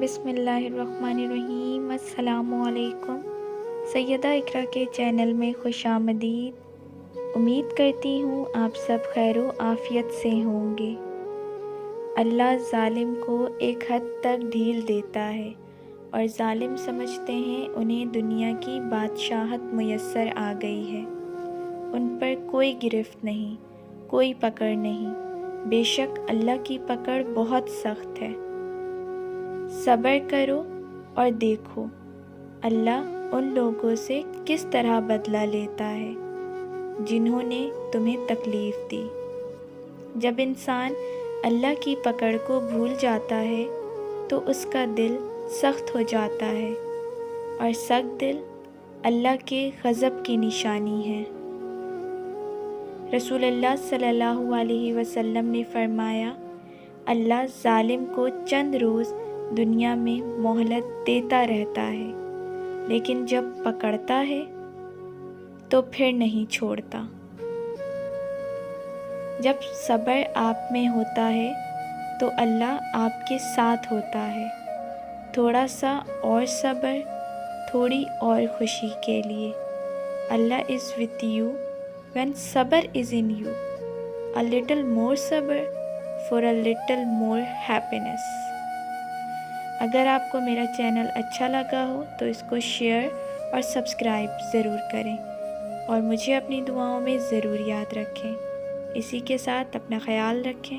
بسم اللہ الرحمن الرحیم۔ السلام علیکم۔ سیدہ اقرا کے چینل میں خوش آمدید۔ امید کرتی ہوں آپ سب خیر و عافیت سے ہوں گے۔ اللہ ظالم کو ایک حد تک ڈھیل دیتا ہے اور ظالم سمجھتے ہیں انہیں دنیا کی بادشاہت میسر آ گئی ہے، ان پر کوئی گرفت نہیں، کوئی پکڑ نہیں۔ بے شک اللہ کی پکڑ بہت سخت ہے۔ صبر کرو اور دیکھو اللہ ان لوگوں سے کس طرح بدلہ لیتا ہے جنہوں نے تمہیں تکلیف دی۔ جب انسان اللہ کی پکڑ کو بھول جاتا ہے تو اس کا دل سخت ہو جاتا ہے، اور سخت دل اللہ کے غضب کی نشانی ہے۔ رسول اللہ صلی اللہ علیہ وسلم نے فرمایا، اللہ ظالم کو چند روز دنیا میں مہلت دیتا رہتا ہے، لیکن جب پکڑتا ہے تو پھر نہیں چھوڑتا۔ جب صبر آپ میں ہوتا ہے تو اللہ آپ کے ساتھ ہوتا ہے۔ تھوڑا سا اور صبر، تھوڑی اور خوشی کے لیے۔ اللہ is with you when صبر is in you. A little more صبر for a little more happiness. اگر آپ کو میرا چینل اچھا لگا ہو تو اس کو شیئر اور سبسکرائب ضرور کریں، اور مجھے اپنی دعاؤں میں ضرور یاد رکھیں۔ اسی کے ساتھ اپنا خیال رکھیں۔